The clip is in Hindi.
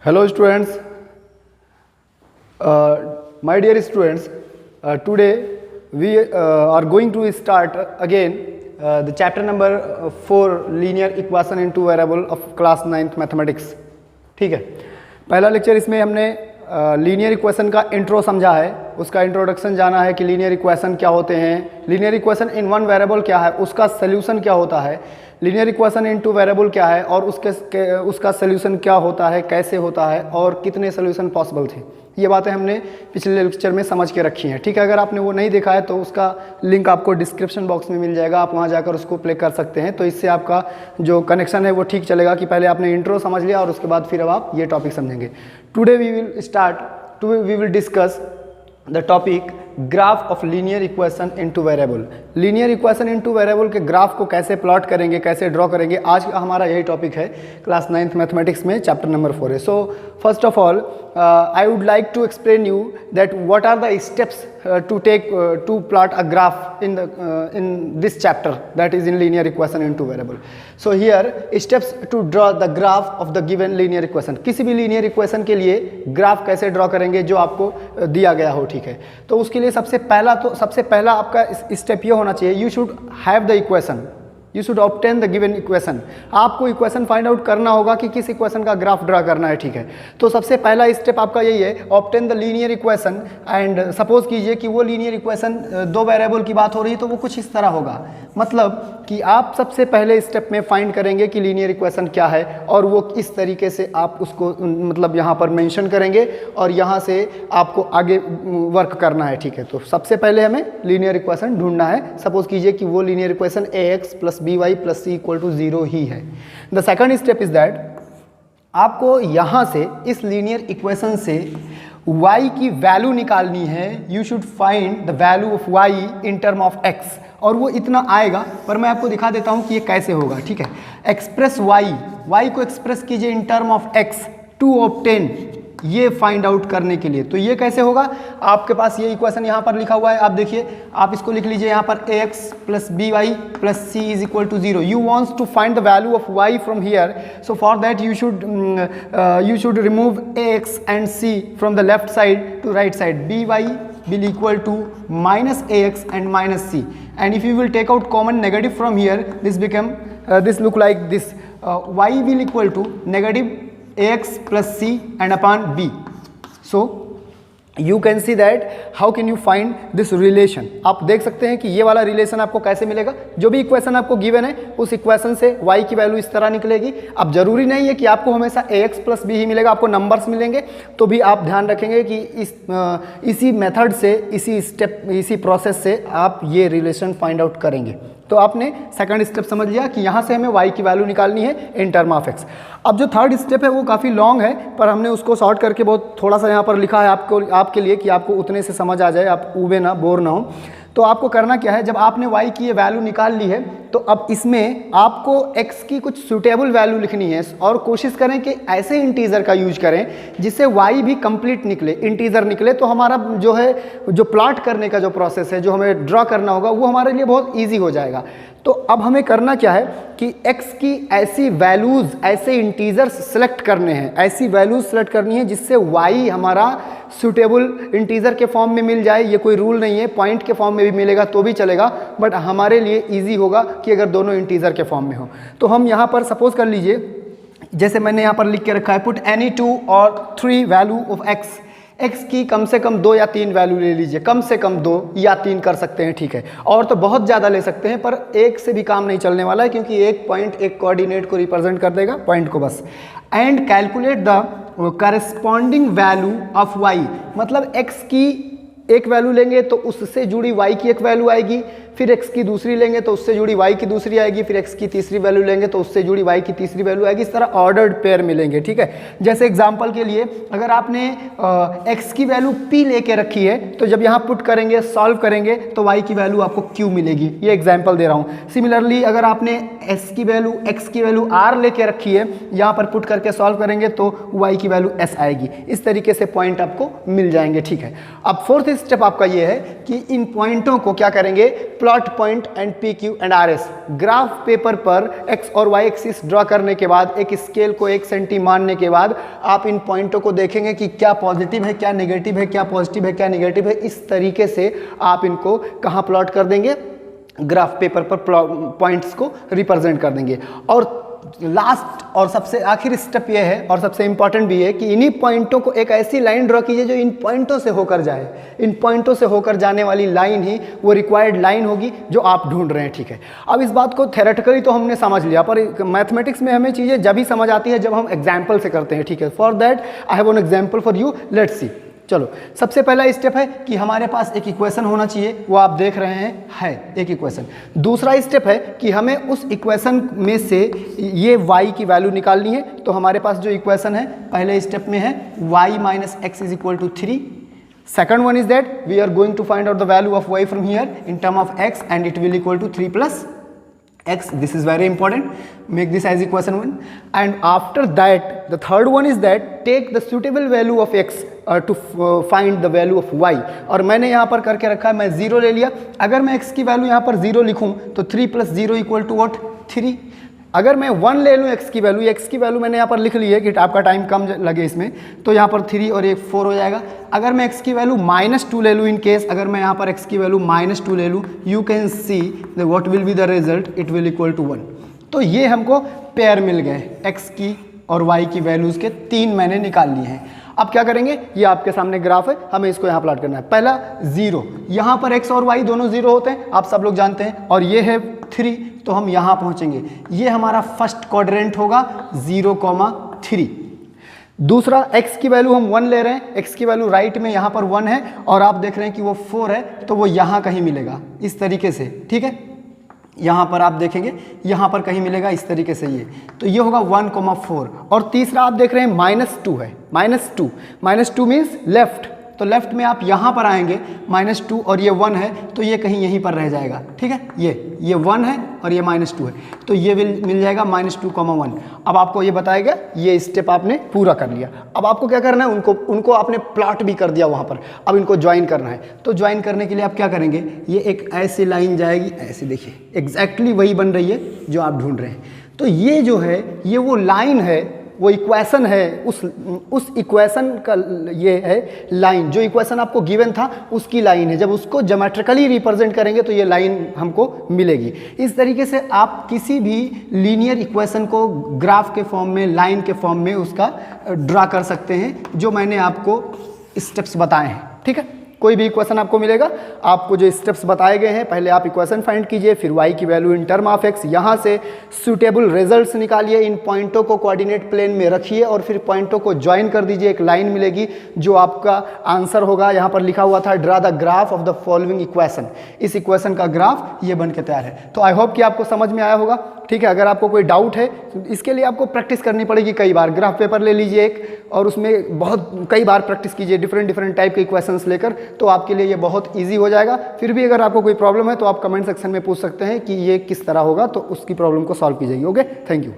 Hello students, my dear students, today we are going to start again the chapter number 4 linear equation into variable of class 9th mathematics. ठीक है, पहला लेक्चर इसमें हमने लीनियर इक्वेशन का इंट्रो समझा है, उसका इंट्रोडक्शन जाना है कि लीनियर इक्वेशन क्या होते हैं, linear equation in one variable क्या है, उसका सोल्यूशन क्या होता है, linear equation in two variable क्या है और उसका सोल्यूशन क्या होता है, कैसे होता है और कितने सोल्यूशन पॉसिबल थे। ये बातें हमने पिछले लेक्चर में समझ के रखी हैं। ठीक है, अगर आपने वो नहीं देखा है तो उसका लिंक आपको डिस्क्रिप्शन बॉक्स में मिल जाएगा, आप वहाँ जाकर उसको प्ले कर सकते हैं। तो इससे आपका जो कनेक्शन है वो ठीक चलेगा कि पहले आपने इंट्रो समझ लिया और उसके बाद फिर अब आप ये टॉपिक समझेंगे। Today we will discuss the topic graph of linear equation in two variable. Linear equation in two variable के ग्राफ को कैसे प्लॉट करेंगे, कैसे ड्रॉ करेंगे, आज का हमारा यही टॉपिक है क्लास 9th मैथमेटिक्स में, चैप्टर नंबर 4 है। So first of all I would like to explain you that what are the steps to plot a graph in this chapter, that is in linear equation into variable. So here steps to draw the graph of the given linear equation. किसी भी linear equation के लिए ग्राफ कैसे ड्रॉ करेंगे जो आपको दिया गया हो। ठीक है, तो उसके लिए सबसे पहला आपका स्टेप ये होना चाहिए, you should have the equation, you should obtain the given equation. आपको इक्वेशन फाइंड आउट करना होगा कि किस इक्वेशन का ग्राफ ड्रा करना है। ठीक है, तो सबसे पहला स्टेप आपका यही है, obtain the linear equation. And suppose कीजिए कि वो लीनियर इक्वेशन दो वेरिएबल की बात हो रही है, तो वो कुछ इस तरह होगा, मतलब कि आप सबसे पहले स्टेप में फाइंड करेंगे कि लीनियर इक्वेशन क्या है और वो इस तरीके से आप उसको मतलब यहाँ पर मेंशन करेंगे और यहाँ से आपको आगे वर्क करना है। ठीक है, तो सबसे पहले हमें लीनियर इक्वेशन ढूंढना है। सपोज कीजिए कि वो linear equation ax + by + c = 0 ही है। The second step is that आपको यहाँ से इस लीनियर इक्वेशन से y की वैल्यू निकालनी है। You should find the value of y in term of x, और वो इतना आएगा, पर मैं आपको दिखा देता हूँ कि ये कैसे होगा। ठीक है, एक्सप्रेस y को एक्सप्रेस कीजिए in term of x to obtain, ये फाइंड आउट करने के लिए। तो ये कैसे होगा, आपके पास ये इक्वेशन यहाँ पर लिखा हुआ है, आप देखिए, आप इसको लिख लीजिए यहाँ पर ax + by + c = 0। You wants to find the value of y from here, so for that you should remove ax and c from the left side to right side. by will equal to -ax and -c, and if you will take out common negative from here, this look like this. Y will equal to -ax + c and upon b. So you can see that how can you find this relation. आप देख सकते हैं कि ये वाला रिलेशन आपको कैसे मिलेगा। जो भी इक्वेशन आपको गिवन है उस इक्वेशन से y की वैल्यू इस तरह निकलेगी। अब जरूरी नहीं है कि आपको हमेशा ax + b ही मिलेगा, आपको नंबर्स मिलेंगे, तो भी आप ध्यान रखेंगे कि इसी मेथड से, इसी प्रोसेस से आप ये रिलेशन फाइंड आउट करेंगे। तो आपने सेकंड स्टेप समझ लिया कि यहाँ से हमें y की वैल्यू निकालनी है इन टर्म ऑफ x। अब जो थर्ड स्टेप है वो काफ़ी लॉन्ग है, पर हमने उसको शॉर्ट करके बहुत थोड़ा सा यहाँ पर लिखा है आपके लिए कि आपको उतने से समझ आ जाए, आप ऊबे ना, बोर ना हो। तो आपको करना क्या है, जब आपने y की ये वैल्यू निकाल ली है तो अब इसमें आपको x की कुछ सूटेबल वैल्यू लिखनी है, और कोशिश करें कि ऐसे इंटीजर का यूज करें जिससे y भी कंप्लीट निकले, इंटीजर निकले। तो हमारा जो है, जो प्लॉट करने का जो प्रोसेस है, जो हमें ड्रॉ करना होगा, वो हमारे लिए बहुत ईजी हो जाएगा। तो अब हमें करना क्या है कि x की ऐसी वैल्यूज़, ऐसे इंटीजर्स सेलेक्ट करने हैं, ऐसी वैल्यूज सेलेक्ट करनी है जिससे y हमारा सूटेबल इंटीजर के फॉर्म में मिल जाए। ये कोई रूल नहीं है, पॉइंट के फॉर्म में भी मिलेगा तो भी चलेगा, बट हमारे लिए इजी होगा कि अगर दोनों इंटीजर के फॉर्म में हो। तो हम यहाँ पर सपोज कर लीजिए, जैसे मैंने यहाँ पर लिख के रखा है, put any 2 or 3 value of x की कम से कम 2 या 3 वैल्यू ले लीजिए, कम से कम 2 या 3 कर सकते हैं। ठीक है, और तो बहुत ज़्यादा ले सकते हैं, पर एक से भी काम नहीं चलने वाला है, क्योंकि एक पॉइंट एक कोऑर्डिनेट को रिप्रेजेंट कर देगा, पॉइंट को बस। And calculate the corresponding value of y, मतलब x की एक वैल्यू लेंगे तो उससे जुड़ी y की एक वैल्यू आएगी, फिर x की दूसरी लेंगे तो उससे जुड़ी y की दूसरी आएगी, फिर x की तीसरी वैल्यू लेंगे तो उससे जुड़ी y की तीसरी वैल्यू आएगी। इस तरह ऑर्डर्ड पेयर मिलेंगे। ठीक है, जैसे एग्जांपल के लिए अगर आपने x की वैल्यू p लेके रखी है, तो जब यहाँ पुट करेंगे, सॉल्व करेंगे, तो y की वैल्यू आपको q मिलेगी। ये एग्जाम्पल दे रहा हूँ। सिमिलरली अगर आपने x की वैल्यू r लेके रखी है, यहाँ पर पुट करके सॉल्व करेंगे तो y की वैल्यू s आएगी। इस तरीके से पॉइंट आपको मिल जाएंगे। ठीक है, अब फोर्थ स्टेप आपका ये है कि इन पॉइंटों को क्या करेंगे, plot point and P Q and R S. Graph paper पर एक्स और वाई एक्सिस ड्रॉ करने के बाद, एक स्केल को 1 सेंटी मानने के बाद आप इन पॉइंटों को देखेंगे कि क्या पॉजिटिव है, क्या नेगेटिव है, क्या पॉजिटिव है, क्या नेगेटिव है। इस तरीके से आप इनको कहाँ प्लॉट कर देंगे, ग्राफ पेपर पर पॉइंट्स को रिप्रेजेंट कर देंगे। और लास्ट और सबसे आखिरी स्टेप ये है और सबसे इंपॉर्टेंट भी है कि इन्हीं पॉइंटों को एक ऐसी लाइन ड्रॉ कीजिए जो इन पॉइंटों से होकर जाए। इन पॉइंटों से होकर जाने वाली लाइन ही वो रिक्वायर्ड लाइन होगी जो आप ढूंढ रहे हैं, ठीक है। अब इस बात को थ्योरेटिकली तो हमने समझ लिया, पर मैथमेटिक्स में हमें चीज़ें जब ही समझ आती है जब हम एग्जाम्पल से करते हैं, ठीक है। For that I have an example for you, let's see. चलो, सबसे पहला स्टेप है कि हमारे पास एक इक्वेशन होना चाहिए, वो आप देख रहे हैं है एक इक्वेशन। दूसरा स्टेप है कि हमें उस इक्वेशन में से ये y की वैल्यू निकालनी है। तो हमारे पास जो इक्वेशन है पहले स्टेप में है y minus x is equal to 3। Second one is that we are going to find out the value of y from here in term of x and it will equal to 3 plus x. This is very important. Make this as equation 1. And after that, the third one is that take the suitable value of x to find the value of y. और मैंने यहाँ पर करके रखा है, मैं 0 ले लिया। अगर मैं x की वैल्यू यहाँ पर 0 लिखूँ तो 3 प्लस 0 इक्वल टू वॉट, 3। अगर मैं 1 ले लूँ x की वैल्यू मैंने यहाँ पर लिख ली है कि आपका टाइम कम लगे इसमें, तो यहाँ पर 3 और 1 4 हो जाएगा। अगर मैं x की वैल्यू -2 ले लूँ, इन केस अगर मैं यहाँ पर x की वैल्यू -2 ले लूँ, you can see what will be the result, it will equal to 1। तो ये हमको पेयर मिल गए, x की और y की वैल्यूज़ के 3 मैंने निकाल लिए हैं। अब क्या करेंगे, ये आपके सामने ग्राफ है, हमें इसको यहाँ प्लॉट करना है। पहला 0, यहाँ पर x और y दोनों 0 होते हैं, आप सब लोग जानते हैं, और ये है 3, तो हम यहाँ पहुँचेंगे। ये हमारा फर्स्ट क्वाड्रेंट होगा 0,3। दूसरा x की वैल्यू हम 1 ले रहे हैं, x की वैल्यू राइट में यहाँ पर 1 है और आप देख रहे हैं कि वो 4 है, तो वो यहाँ कहीं मिलेगा इस तरीके से, ठीक है। यहाँ पर आप देखेंगे यहाँ पर कहीं मिलेगा इस तरीके से, ये तो ये होगा 1,4। और तीसरा आप देख रहे हैं -2 है, -2 मीन्स लेफ्ट, तो लेफ्ट में आप यहाँ पर आएंगे -2 और ये 1 है, तो ये कहीं यहीं पर रह जाएगा, ठीक है। ये 1 है और ये -2 है, तो ये मिल जाएगा -2,1। अब आपको ये बताएगा, ये स्टेप आपने पूरा कर लिया। अब आपको क्या करना है, उनको आपने प्लॉट भी कर दिया वहाँ पर, अब इनको ज्वाइन करना है। तो ज्वाइन करने के लिए आप क्या करेंगे, ये एक ऐसी लाइन जाएगी, ऐसे देखिए एग्जैक्टली वही बन रही है जो आप ढूंढ रहे हैं। तो ये जो है ये वो लाइन है, वो इक्वेशन है, उस इक्वेशन का ये है लाइन, जो इक्वेशन आपको गिवन था उसकी लाइन है। जब उसको ज्योमेट्रिकली रिप्रेजेंट करेंगे तो ये लाइन हमको मिलेगी। इस तरीके से आप किसी भी लीनियर इक्वेशन को ग्राफ के फॉर्म में, लाइन के फॉर्म में उसका ड्रा कर सकते हैं, जो मैंने आपको स्टेप्स बताए हैं, ठीक है। कोई भी इक्वेशन आपको मिलेगा, आपको जो स्टेप्स बताए गए हैं, पहले आप इक्वेशन फाइंड कीजिए, फिर y की value in term of x, यहाँ से सूटेबल रिजल्ट्स निकालिए, इन पॉइंटों को कोऑर्डिनेट प्लेन में रखिए और फिर पॉइंटों को ज्वाइन कर दीजिए, एक लाइन मिलेगी जो आपका आंसर होगा। यहाँ पर लिखा हुआ था draw the graph of the following equation, इस इक्वेशन का ग्राफ ये बन के तैयार है। तो आई होप कि आपको समझ में आया होगा, ठीक है। अगर आपको कोई डाउट है, इसके लिए आपको प्रैक्टिस करनी पड़ेगी कई बार। ग्राफ पेपर ले लीजिए एक और उसमें बहुत कई बार प्रैक्टिस कीजिए डिफरेंट टाइप के इक्वेशंस लेकर, तो आपके लिए ये बहुत इजी हो जाएगा। फिर भी अगर आपको कोई प्रॉब्लम है तो आप कमेंट सेक्शन में पूछ सकते हैं कि ये किस तरह होगा, तो उसकी प्रॉब्लम को सॉल्व की जाएगी। Okay, thank you.